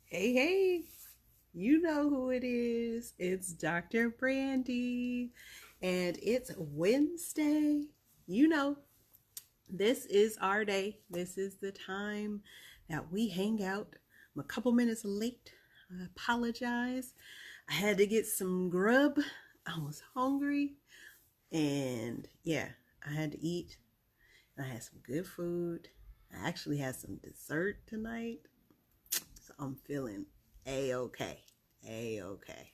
Hey, hey, you know who it is. It's Dr. Brandye, and it's Wednesday. You know, this is our day. This is the time that we hang out. I'm a couple minutes late. I apologize. I had to get some grub. I was hungry, and yeah, I had to eat. I had some good food. I actually had some dessert tonight. So I'm feeling a-okay. A-okay.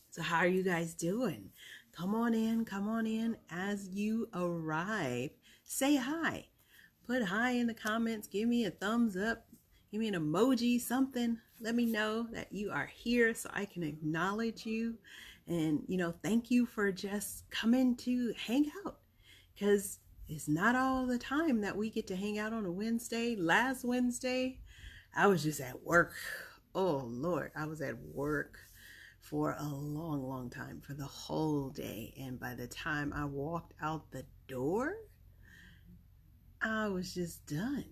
So how are you guys doing? Come on in as you arrive. Say hi. Put hi in the comments. Give me a thumbs up. Give me an emoji, something. Let me know that you are here so I can acknowledge you. And, thank you for just coming to hang out. Because it's not all the time that we get to hang out on a Wednesday. Last Wednesday, I was just at work. Oh, Lord, I was at work for a long, long time, for the whole day. And by the time I walked out the door, I was just done.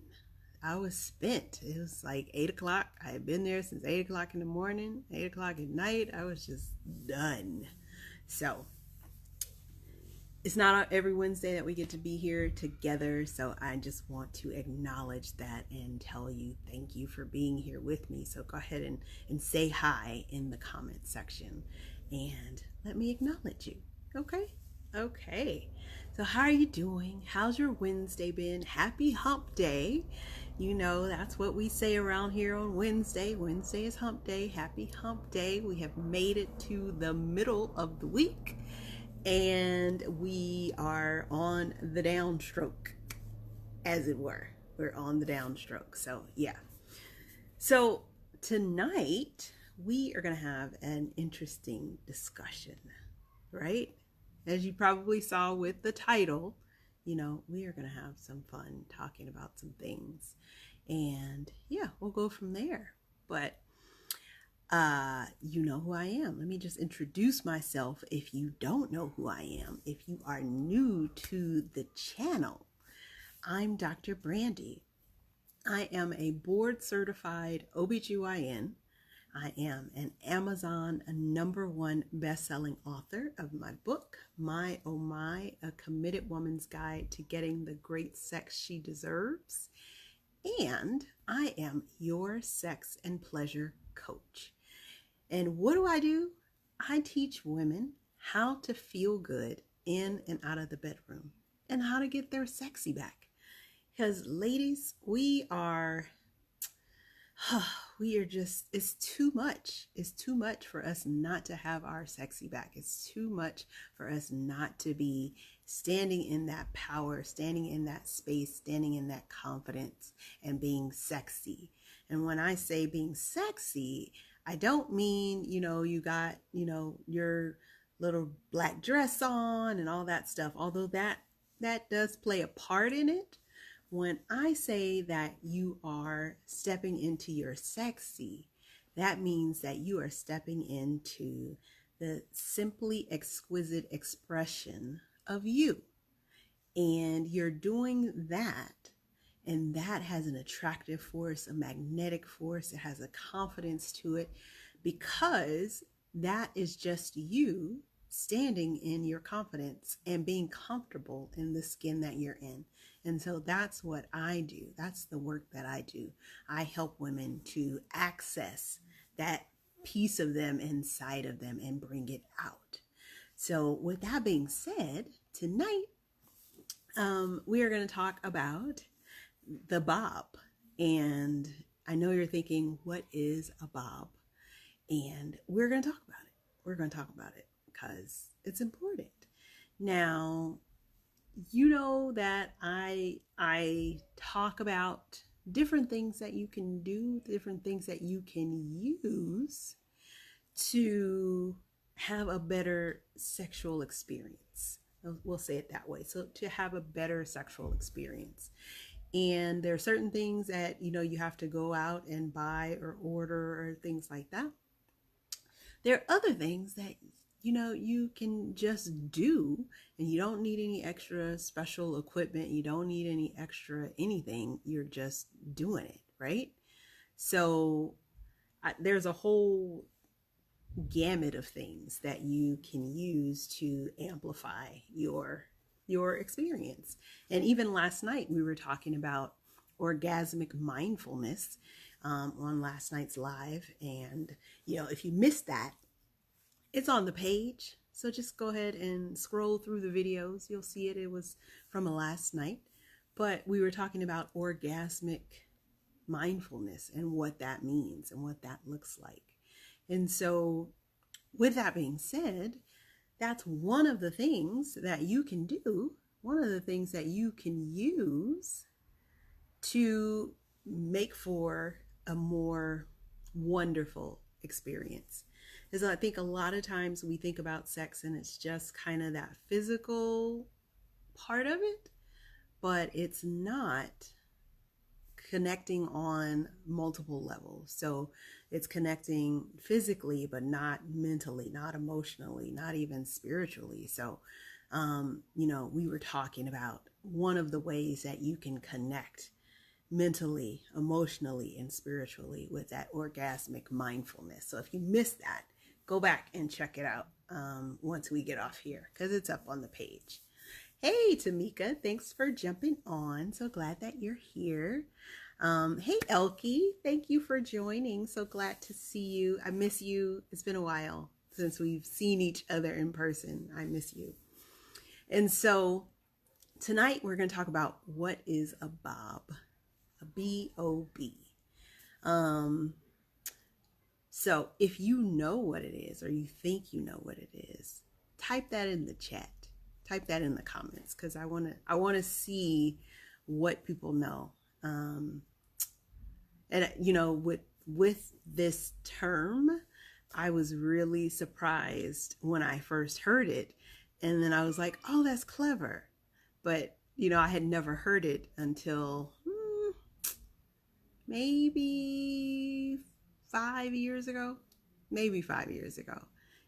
I was spent. It was like 8 o'clock. I had been there since 8 o'clock in the morning, 8 o'clock at night. I was just done. So it's not every Wednesday that we get to be here together. So I just want to acknowledge that and tell you thank you for being here with me. So go ahead and say hi in the comment section and let me acknowledge you. Okay? Okay. So how are you doing? How's your Wednesday been? Happy hump day. That's what we say around here on Wednesday. Wednesday is hump day. Happy hump day. We have made it to the middle of the week and we are on the downstroke, as it were. We're on the downstroke. So, yeah. So, tonight we are going to have an interesting discussion, right? As you probably saw with the title, we are going to have some fun talking about some things. And yeah, we'll go from there. But you know who I am. Let me just introduce myself if you don't know who I am. If you are new to the channel, I'm Dr. Brandye. I am a board certified OBGYN. I am an Amazon #1 best-selling author of my book, My Oh My, A Committed Woman's Guide to Getting the Great Sex She Deserves. And I am your sex and pleasure coach. And what do? I teach women how to feel good in and out of the bedroom and how to get their sexy back. Because ladies, we are just, it's too much. It's too much for us not to have our sexy back. It's too much for us not to be standing in that power, standing in that space, standing in that confidence and being sexy. And when I say being sexy, I don't mean, you got, your little black dress on and all that stuff, although that does play a part in it. When I say that you are stepping into your sexy, that means that you are stepping into the simply exquisite expression of you. And you're doing that, and that has an attractive force, a magnetic force. It has a confidence to it because that is just you standing in your confidence and being comfortable in the skin that you're in. And so that's what I do. That's the work that I do. I help women to access that piece of them inside of them and bring it out. So with that being said, tonight we are going to talk about the B.O.B. And I know you're thinking, what is a B.O.B? And we're going to talk about it. We're going to talk about it because it's important. Now, you know that I talk about different things that you can do, different things that you can use to have a better sexual experience. We'll say it that way. So to have a better sexual experience. And there are certain things that, you have to go out and buy or order or things like that. There are other things that, you can just do, and you don't need any extra special equipment. You don't need any extra anything. You're just doing it, right? So there's a whole gamut of things that you can use to amplify your experience. And even last night we were talking about orgasmic mindfulness on last night's live. And if you missed that, it's on the page. So just go ahead and scroll through the videos. You'll see it. It was from last night. But we were talking about orgasmic mindfulness and what that means and what that looks like. And so with that being said, that's one of the things that you can do, one of the things that you can use to make for a more wonderful experience. Because I think a lot of times we think about sex and it's just kind of that physical part of it, but it's not connecting on multiple levels. So it's connecting physically, but not mentally, not emotionally, not even spiritually. So, we were talking about one of the ways that you can connect mentally, emotionally, and spiritually with that orgasmic mindfulness. So if you missed that, go back and check it out once we get off here, because it's up on the page. Hey, Tamika, thanks for jumping on. So glad that you're here. Hey, Elkie, thank you for joining. So glad to see you. I miss you. It's been a while since we've seen each other in person. I miss you. And so tonight we're going to talk about what is a B.O.B, a B.O.B. So if you know what it is, or you think you know what it is, type that in the chat. Type that in the comments, because I want to see what people know. And with this term, I was really surprised when I first heard it, and then I was like, "Oh, that's clever," but I had never heard it until maybe 5 years ago,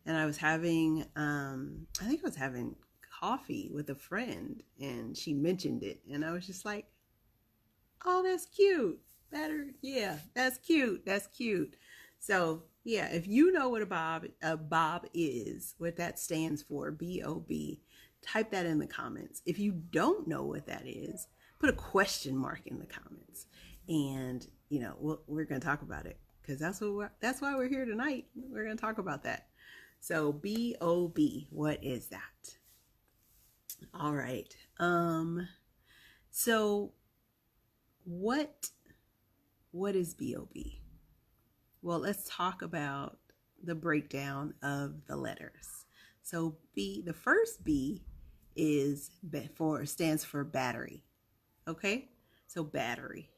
and I was having I think I was having coffee with a friend, and she mentioned it, and I was just like, oh, that's cute. That's cute. So yeah, if you know what a B.O.B is, what that stands for, B.O.B, type that in the comments. If you don't know what that is, put a question mark in the comments, and we're going to talk about it, because that's why we're here tonight. We're going to talk about that. So B.O.B, what is that? All right. So what is B.O.B? Well, let's talk about the breakdown of the letters. So the first B stands for battery. Okay? So battery.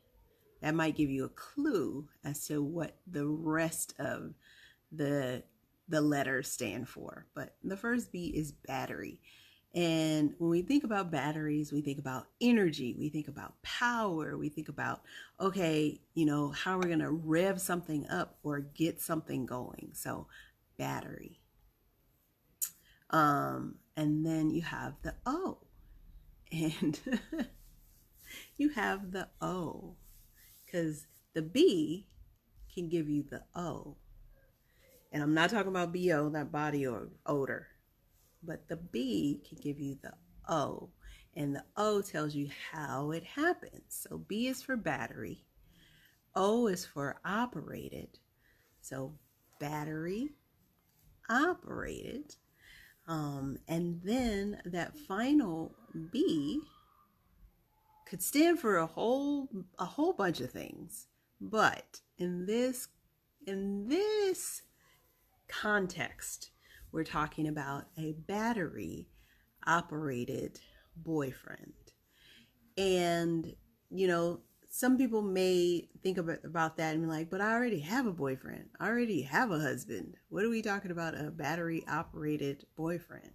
That might give you a clue as to what the rest of the letters stand for. But the first B is battery. And when we think about batteries, we think about energy, we think about power, we think about, okay, how we're going to rev something up or get something going. So battery. And then you have the O. And you have the O, because the B can give you the O. And I'm not talking about BO, that body or odor. But the B can give you the O, and the O tells you how it happens. So B is for battery, O is for operated. So battery, operated, and then that final B could stand for a whole bunch of things. But in this context, we're talking about a battery operated boyfriend. And some people may think about that and be like, but I already have a boyfriend, I already have a husband, what are we talking about, a battery operated boyfriend?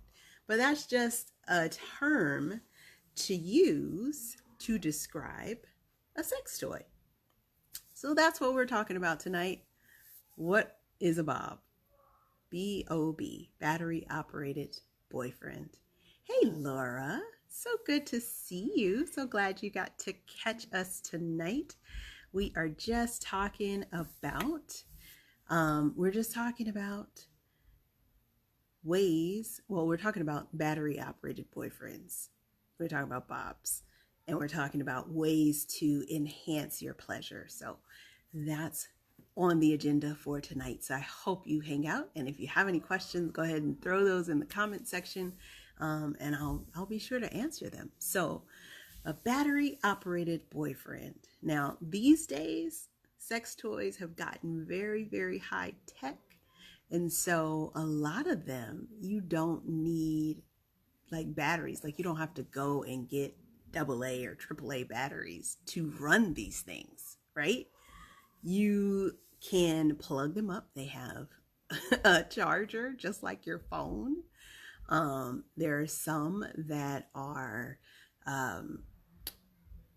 But that's just a term to use to describe a sex toy. So that's what we're talking about tonight. What is a B.O.B? B.O.B, battery operated boyfriend. Hey, Laura, so good to see you. So glad you got to catch us tonight. We are just talking about We're just talking about ways. Well, we're talking about battery operated boyfriends. We're talking about Bobs. And we're talking about ways to enhance your pleasure. So that's on the agenda for tonight. So I hope you hang out. And if you have any questions, go ahead and throw those in the comment section. And I'll be sure to answer them. So a battery operated boyfriend. Now, these days, sex toys have gotten very, very high tech. And so a lot of them, you don't need like batteries. Like you don't have to go and get AA or AAA batteries to run these things, right? You can plug them up. They have a charger just like your phone. There are some that are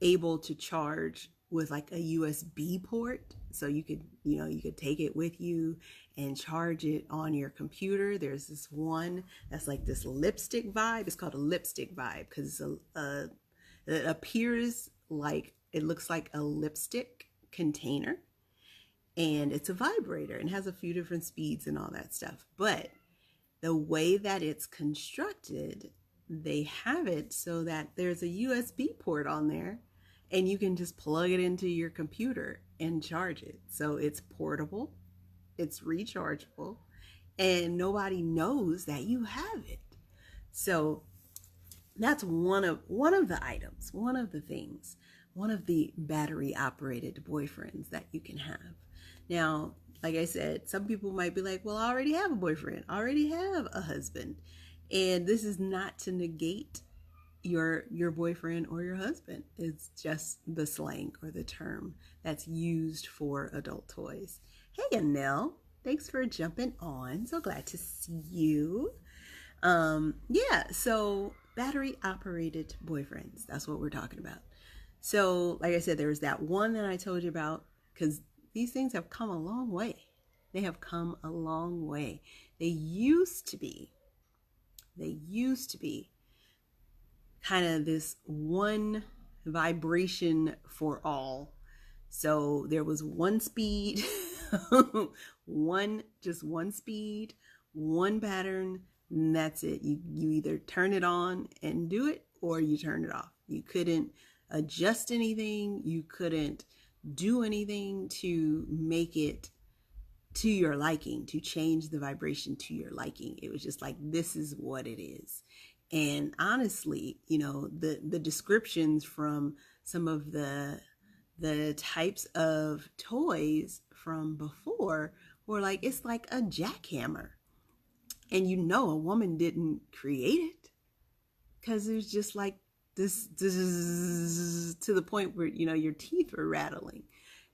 able to charge with like a USB port. So you could take it with you and charge it on your computer. There's this one that's like this lipstick vibe. It's called a lipstick vibe because it appears like it looks like a lipstick container, and it's a vibrator and has a few different speeds and all that stuff. But the way that it's constructed, they have it so that there's a USB port on there and you can just plug it into your computer and charge it. So it's portable, it's rechargeable, and nobody knows that you have it. So that's one of the items, one of the things, one of the battery operated boyfriends that you can have. Now, like I said, some people might be like, well, I already have a boyfriend, I already have a husband. And this is not to negate your boyfriend or your husband. It's just the slang or the term that's used for adult toys. Hey, Anel, thanks for jumping on. So glad to see you. So battery operated boyfriends, that's what we're talking about. So like I said, there was that one that I told you about, because these things have come a long way. They have come a long way. They used to be kind of this one vibration for all. So there was one speed, one speed, one pattern, and that's it. You either turn it on and do it, or you turn it off. You couldn't adjust anything. You couldn't do anything to make it to your liking, to change the vibration to your liking. It was just like, this is what it is. And honestly, the descriptions from some of the types of toys from before were like, it's like a jackhammer. And a woman didn't create it, because it was just like this to the point where, your teeth were rattling.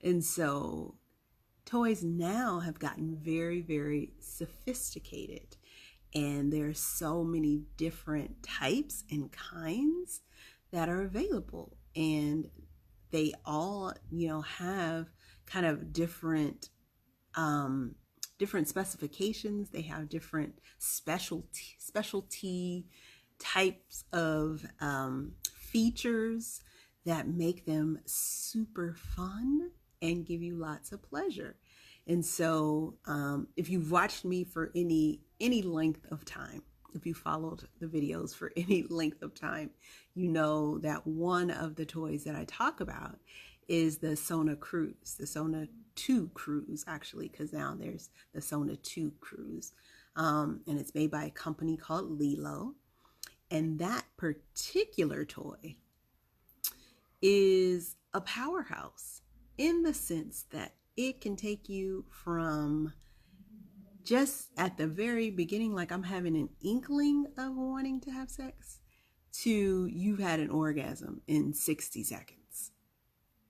And so toys now have gotten very, very sophisticated. And there are so many different types and kinds that are available. And they all, have kind of different specifications. They have different specialty types of features that make them super fun and give you lots of pleasure. And so if you've watched me for any length of time, if you followed the videos for any length of time, you know that one of the toys that I talk about is the Sona Cruise, the Sona 2 Cruise, actually, because now there's the Sona 2 Cruise. And it's made by a company called Libido. And that particular toy is a powerhouse in the sense that it can take you from just at the very beginning, like I'm having an inkling of wanting to have sex, to you've had an orgasm in 60 seconds.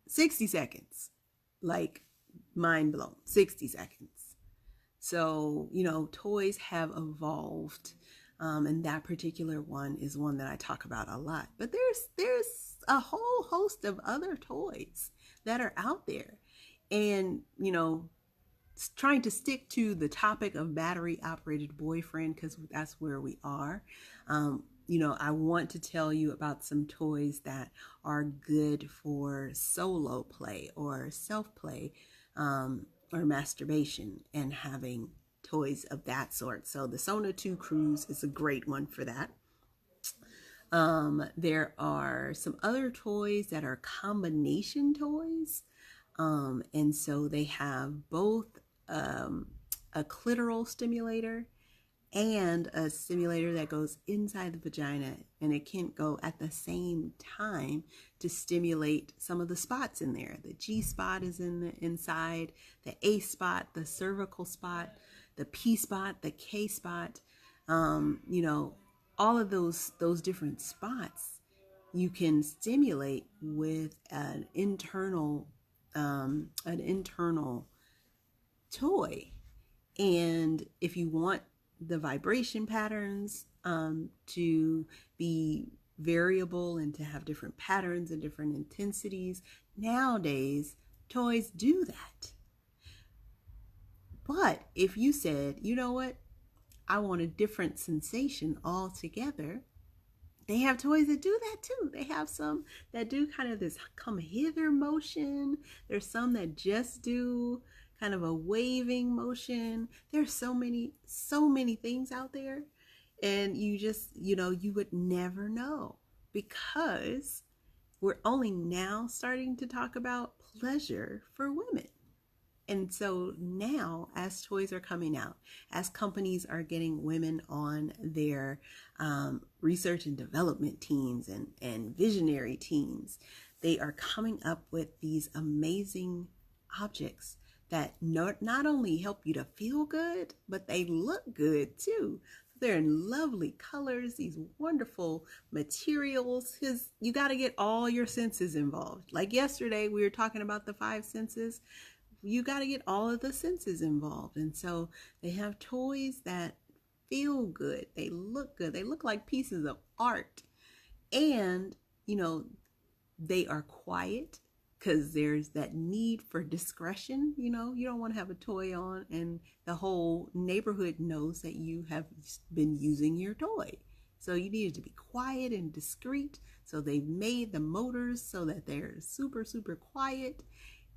60 seconds. Like, mind blown. 60 seconds. So, toys have evolved. And that particular one is one that I talk about a lot. But there's a whole host of other toys that are out there. And, trying to stick to the topic of battery operated boyfriend, because that's where we are. I want to tell you about some toys that are good for solo play or self play, or masturbation and having toys of that sort. So the Sona 2 Cruise is a great one for that. There are some other toys that are combination toys. And so they have both a clitoral stimulator and a stimulator that goes inside the vagina, and it can go at the same time to stimulate some of the spots in there. The G spot is in the inside, the A spot, the cervical spot, the P spot, the K spot. All of those different spots you can stimulate with an internal toy. And if you want the vibration patterns to be variable and to have different patterns and different intensities, nowadays toys do that. But if you said, you know what, I want a different sensation altogether, they have toys that do that too. They have some that do kind of this come hither motion. There's some that just do kind of a waving motion. There's so many things out there. And you just, you would never know, because we're only now starting to talk about pleasure for women. And so now, as toys are coming out, as companies are getting women on their research and development teams and visionary teams, they are coming up with these amazing objects that not only help you to feel good, but they look good too. They're in lovely colors, these wonderful materials, because you got to get all your senses involved. Like yesterday, we were talking about the 5 senses. You got to get all of the senses involved. And so they have toys that feel good. They look good. They look like pieces of art. And, they are quiet, because there's that need for discretion. You don't want to have a toy on and the whole neighborhood knows that you have been using your toy. So you need it to be quiet and discreet. So they've made the motors so that they're super, super quiet,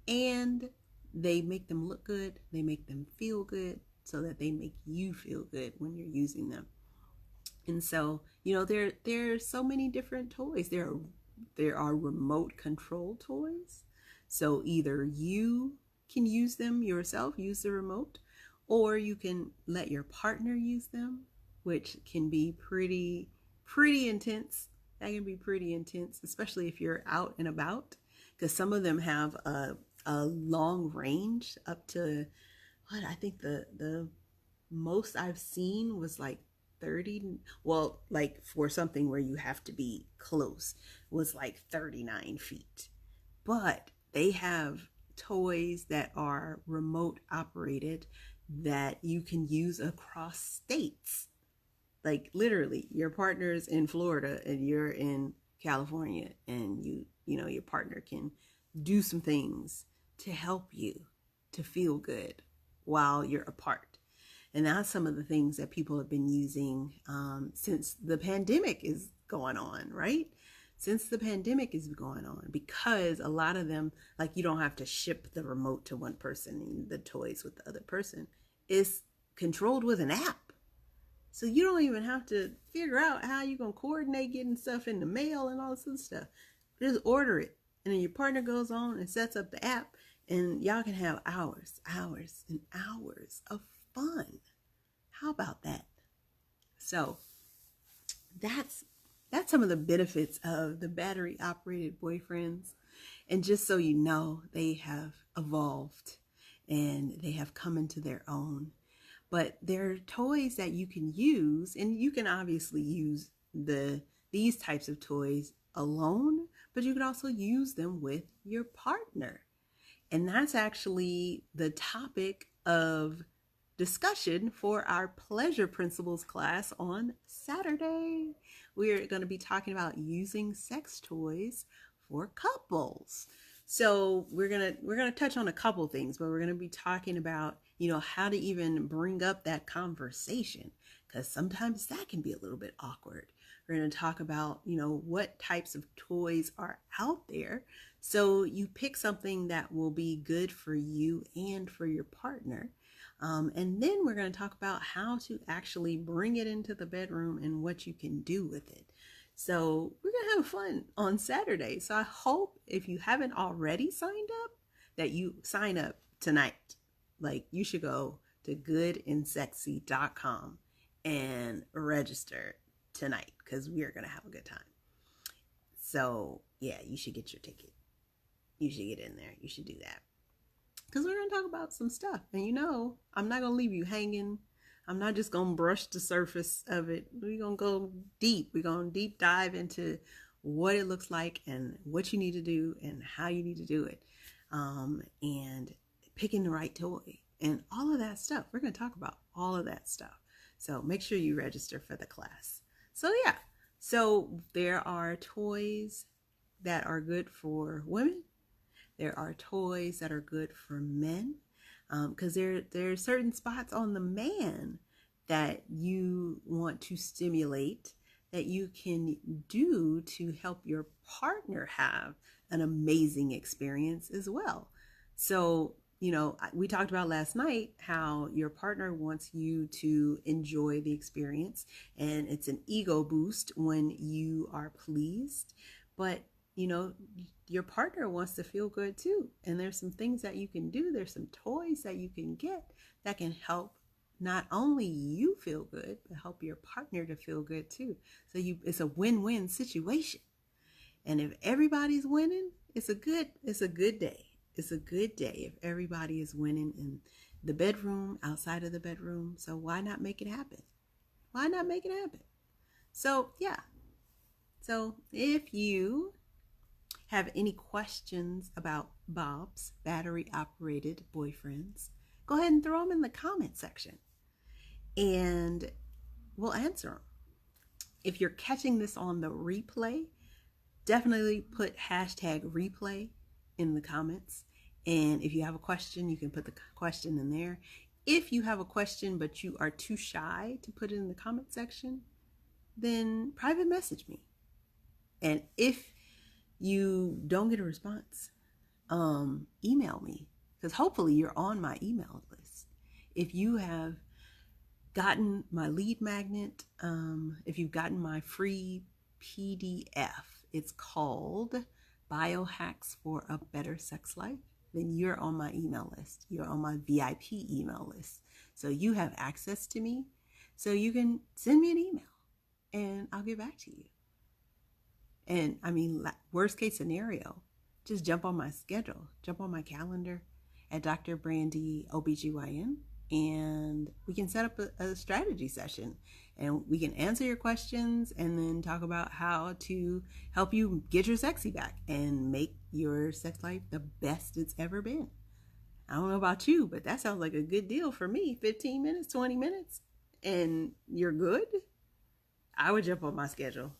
and they make them look good. They make them feel good so that they make you feel good when you're using them. And so, there are so many different toys. There are remote control toys. So either you can use them yourself, use the remote, or you can let your partner use them, which can be pretty intense. That can be pretty intense, especially if you're out and about, because some of them have a long range up to, I think the most I've seen was like 30, well, like for something where you have to be close, was like 39 feet. But they have toys that are remote operated that you can use across states. Like literally, your partner's in Florida and you're in California, and your partner can do some things to help you to feel good while you're apart. And that's some of the things that people have been using since the pandemic is going on, right? Since the pandemic is going on, because a lot of them, like, you don't have to ship the remote to one person and the toys with the other person. It's controlled with an app. So you don't even have to figure out how you're going to coordinate getting stuff in the mail and all this other stuff. Just order it. And then your partner goes on and sets up the app, and y'all can have hours and hours of fun. How about that? So that's some of the benefits of the battery operated boyfriends. And just so you know, they have evolved and they have come into their own. But they're toys that you can use, and you can obviously use these types of toys alone, but you can also use them with your partner. And that's actually the topic of discussion for our pleasure principles class on Saturday. We're going to be talking about using sex toys for couples. So we're going to touch on a couple things, but we're going to be talking about, how to even bring up that conversation, because sometimes that can be a little bit awkward We're going to talk about, what types of toys are out there. So you pick something that will be good for you and for your partner. And then we're going to talk about how to actually bring it into the bedroom and what you can do with it. So we're going to have fun on Saturday. So I hope if you haven't already signed up, that you sign up tonight. Like, you should go to goodandsexy.com and register tonight, because we are going to have a good time. So yeah, you should get your ticket. You should get in there. You should do that, because we're going to talk about some stuff. And I'm not going to leave you hanging. I'm not just going to brush the surface of it. We're going to go deep. We're going to deep dive into what it looks like and what you need to do and how you need to do it. And picking the right toy and all of that stuff. We're going to talk about all of that stuff. So make sure you register for the class. So yeah, so there are toys that are good for women. There are toys that are good for men, because there are certain spots on the man that you want to stimulate, that you can do to help your partner have an amazing experience as well. So, we talked about last night how your partner wants you to enjoy the experience, and it's an ego boost when you are pleased. But your partner wants to feel good too. And there's some things that you can do. There's some toys that you can get that can help not only you feel good, but help your partner to feel good too. So it's a win-win situation. And if everybody's winning, it's a good day. It's a good day if everybody is winning in the bedroom, outside of the bedroom. So why not make it happen? Why not make it happen? So yeah. So if you have any questions about Bob's battery operated boyfriends, go ahead and throw them in the comment section and we'll answer them. If you're catching this on the replay, definitely put #replay in the comments. And if you have a question, you can put the question in there. If you have a question but you are too shy to put it in the comment section, then private message me. And if you don't get a response, email me, because hopefully you're on my email list. If you have gotten my lead magnet, if you've gotten my free PDF, it's called Biohacks for a Better Sex Life, then you're on my email list. You're on my VIP email list. So you have access to me. So you can send me an email and I'll get back to you. And worst case scenario, just jump on my schedule, jump on my calendar at Dr. Brandye OBGYN, and we can set up a strategy session and we can answer your questions and then talk about how to help you get your sexy back and make your sex life the best it's ever been. I don't know about you, but that sounds like a good deal for me. 15 minutes, 20 minutes, and you're good. I would jump on my schedule.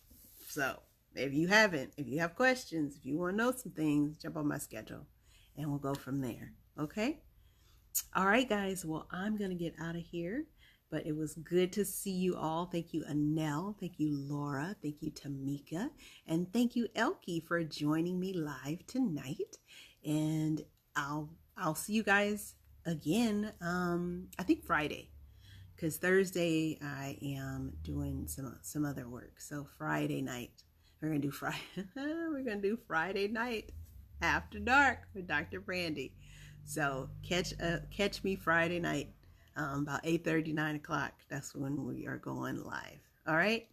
So if you have questions, if you want to know some things, jump on my schedule and we'll go from there. Okay? All right, guys. Well, I'm going to get out of here, but it was good to see you all. Thank you, Anel. Thank you, Laura. Thank you, Tamika. And thank you, Elke, for joining me live tonight. And I'll see you guys again, I think Friday. Because Thursday I am doing some other work. So Friday night, we're gonna do Friday night after dark with Dr. Brandye. So catch me Friday night, about 8:30, 9 o'clock. That's when we are going live. All right,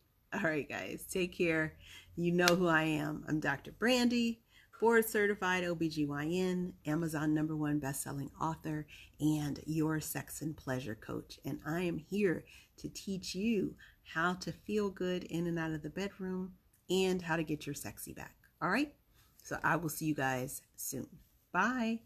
guys, take care. You know who I am. I'm Dr. Brandye, board certified OBGYN, Amazon #1 best-selling author, and your sex and pleasure coach. And I am here to teach you how to feel good in and out of the bedroom and how to get your sexy back. All right? So I will see you guys soon. Bye.